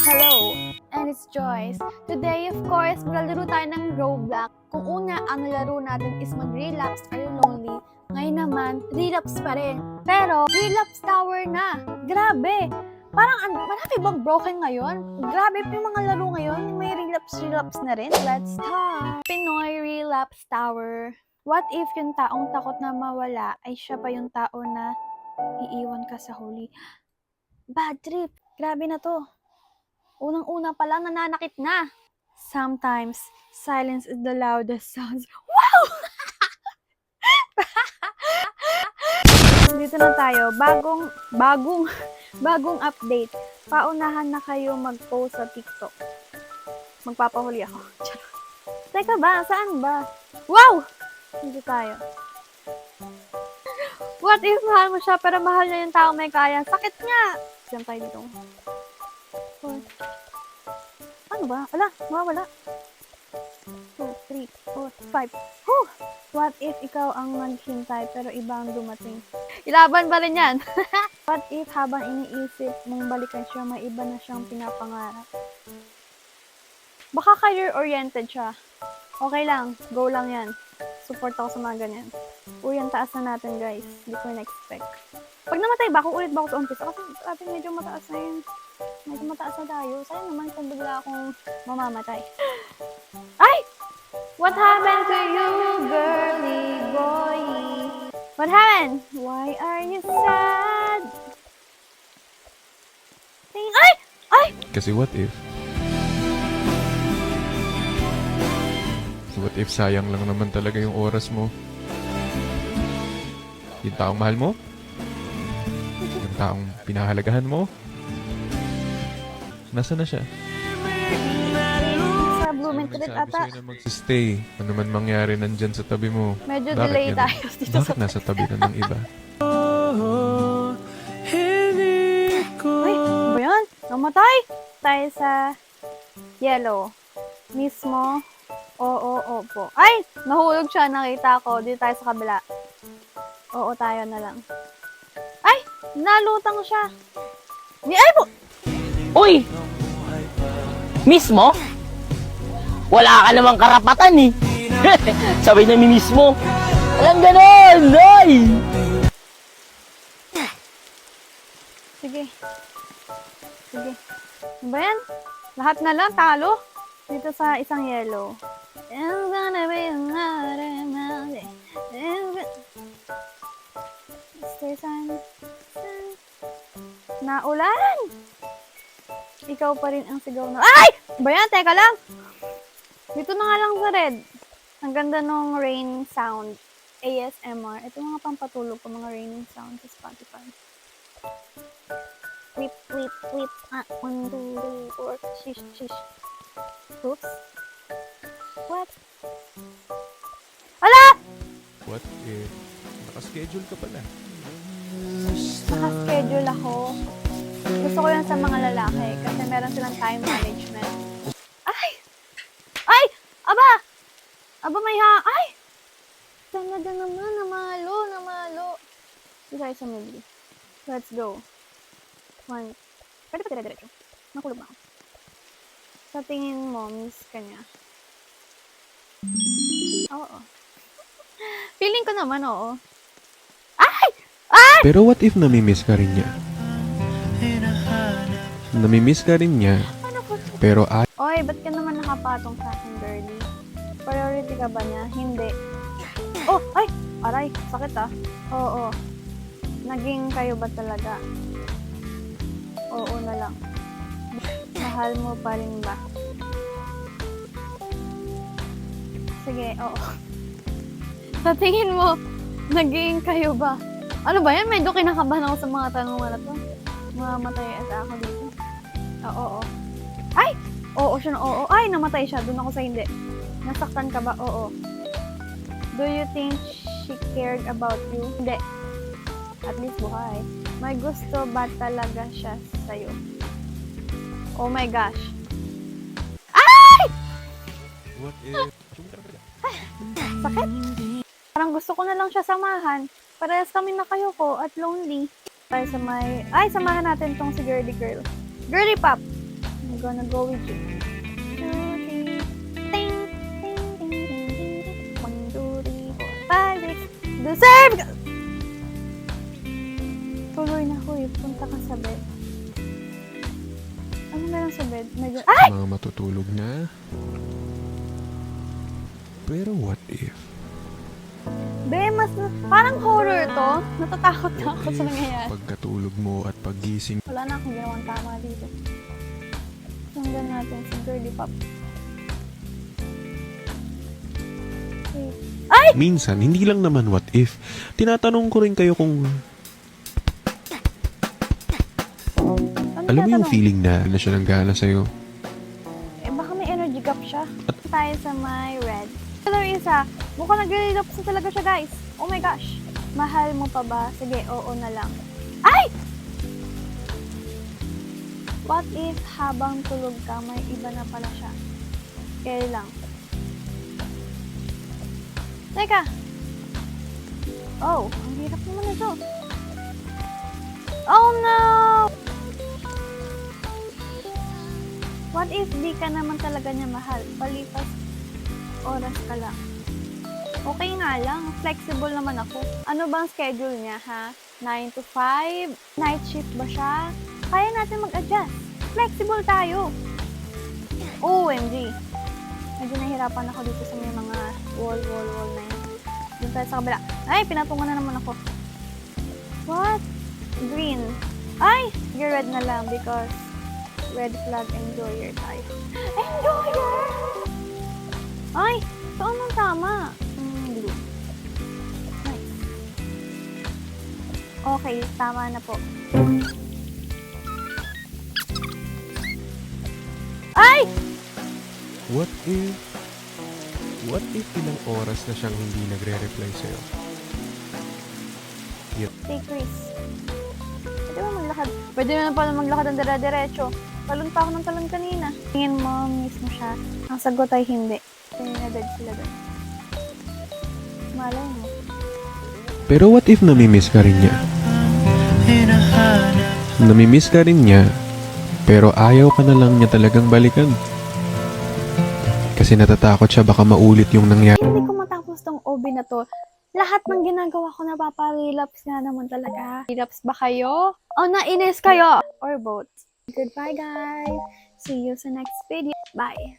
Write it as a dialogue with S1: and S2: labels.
S1: Hello, and it's Joyce. Today, of course, maglalaro tayo ng Roblox. Kung una, ang nalaro natin is mag-relapse or lonely. Ngayon naman, relapse pa rin. Pero, relapse tower na. Grabe! Parang, marami bang broken ngayon? Grabe yung mga laro ngayon. May relapse na rin. Let's start! Pinoy Relapse Tower. What if yung taong takot na mawala ay siya pa yung tao na iiwan ka sa huli? Bad trip. Grabe na to. Unang-una pa lang, nananakit na. Sometimes, silence is the loudest sounds. Wow! Dito na tayo. Bagong update. Paunahan na kayo mag-post sa TikTok. Magpapahuli ako. Charot. Teka ba? Saan ba? Wow! Dito tayo. What if mahal mo siya pero mahal niya yung tao may kaya? Sakit nga! Diyan tayo dito. Ano ba? Wala, mawawala. 2, 3, 4, 5. Whew! What if ikaw ang naghintay pero iba ang dumating? Ilaban ba rin yan? What if habang iniisip mong balikan siya, may iba na siyang pinapangarap? Baka career-oriented siya. Okay lang, go lang yan. Support ako sa mga ganyan. Uy, ang taas na natin guys. Hindi ko na-expect. Pag namatay ba, ulit ba ako sa umpisa? Kasi atin medyo mataas na yun. Medyo mataas na tayo. Sayang naman kung bigla akong mamamatay. Ay! What happened to you, girly boy? What happened? Why are you sad? Ay! Ay!
S2: Kasi what if? So what if sayang lang naman talaga yung oras mo? Yung taong mahal mo? Yung taong pinahalagahan mo? Nasaan na siya?
S1: Sa Blumentritt ata.
S2: Sa'yo na magsistay. Ano man mangyari nandyan sa tabi mo.
S1: Medyo
S2: Bakit
S1: delay
S2: ganun?
S1: tayo dito sa...
S2: Bakit nasa tabi na ng iba?
S1: Ay, ano ba yan? Namatay! Tayo sa yellow. Mismo. Oo, opo. Ay! Nahulog siya. Nakita ko. Dito tayo sa kabila. Oo, tayo na lang. Ay! Nalutang siya. Ay po!
S3: Uy! Mismo? Wala ka namang karapatan eh. Sabay na mismo. Walang ganon! Ay!
S1: Sige. Sige. Ano ba yan? Lahat na lang, talo. Dito sa isang yellow. It's gonna be another melody. Naulan! Ikaw pa rin ang sigaw na... Ay! Ba yan? Teka lang. Dito na nga lang sa red. Ang ganda nung rain sound. ASMR. Ito mga pampatulog ko, mga raining sound sa Spotify. Whip, whip, whip. 1, 2, 3, 4. Shish, shish. Oops. What? Ala!
S2: What if? Nakaschedule ka pala.
S1: Naka-schedule ako. Gusto ko yan sa mga lalaki kasi meron silang time management. Ay! Ay! Aba! Aba may Ay! Talaga naman, namalo. Dito tayo sa movie. Let's go. 1. Pwede pa dire-diretso. Nakulog ba ako? Sa tingin mo, miss ka niya? Oo. Feeling ko naman, oo. Ay! Ay!
S2: Pero what if namimiss ka rin niya? Namimiss ka rin niya,
S1: Ano po?
S2: pero
S1: Oy, ba't ka naman nakapatong sa akin, girlie? Priority ka ba niya? Hindi. Oh, ay! Aray, sakit ah. Oo. Naging kayo ba talaga? Oo na lang. Mahal mo pa rin ba? Sige, oo. Sa tingin mo, naging kayo ba? Ano ba yan? Medyo kinakabahan ako sa mga tanungan na to. Mamatay ata ako dito. Oo. Ay! Oo siya na oo. Ay, namatay siya. Doon ako sa hindi. Nasaktan ka ba? Oo. Do you think she cared about you? Hindi. At least buhay. May gusto ba talaga siya sa'yo? Oh my gosh. Ay!
S2: what if?
S1: Sakit. Parang gusto ko na lang siya samahan. Parehas kami nakayoko at lonely. Tayo sa may... Ay, samahan natin tong si Girly Girl. Girly Pop! I'm gonna go with you. 2, 3, ting, ting, ting, ting, ting. 1, 2, 3, 4, 5, 6, deserve! Tuloy na ko punta ka sa bed. Ano meron sa bed? Medyo, ay!
S2: Mga matutulog na. Pero what if?
S1: Be, parang horror to. Natatakot na ako sa nangyayari.
S2: Pagkatulog mo at paggising,
S1: Wala na akong ginawang tama dito. Sunggan natin si Girly Pop. Okay.
S4: Minsan, hindi lang naman what if. Tinatanong ko rin kayo kung
S1: Ano
S4: alam mo yung
S1: tinatanong?
S4: feeling na
S2: na siya ng gana sa'yo.
S1: Eh, baka may energy gap siya. Tayo sa may red. Color isa, mukhang nag-relapse na talaga siya, guys. Oh my gosh. Mahal mo pa ba? Sige, oo na lang. Ay! What if habang tulog ka, may iba na pala siya? Kaya lang. Teka. Oh, ang hirap naman ito. Oh no! What if di ka naman talaga niya mahal? Palipas oras ka lang. Okay nga lang, flexible naman ako. Ano bang schedule niya, ha? 9 to 5? Night shift ba siya? Kaya natin mag-adjust. Flexible tayo. OMG. Medyo nahihirapan ako dito sa may mga wall na yan. Doon tayo sa kabila. Ay, pinatungan na naman ako. What? Green. Ay, sige, red na lang because red flag enjoyer tayo. Enjoyer! Ay, saan ang tama? Blue. Nice. Okay, tama na po. Ay!
S2: What if ilang oras na siyang hindi nagre-reply sa'yo?
S1: Take risk. Pwede ba maglakad? Pwede na pala maglakad ng dire-diretso. Talon pa ako ng talon kanina. Tingin mo, miss mo siya. Ang sagot ay hindi. Pinadad sila doon. Malay mo.
S4: pero what if namimiss ka rin niya? Namimiss ka rin niya, pero ayaw ka na lang niya talagang balikan. Kasi natatakot siya baka maulit yung nangyari.
S1: Hindi ko matapos tong OB na to. Lahat ng ginagawa ko napapalapse nga naman talaga. Relapse ba kayo? O nainis kayo? Or both? Goodbye, guys. See you sa next video. Bye.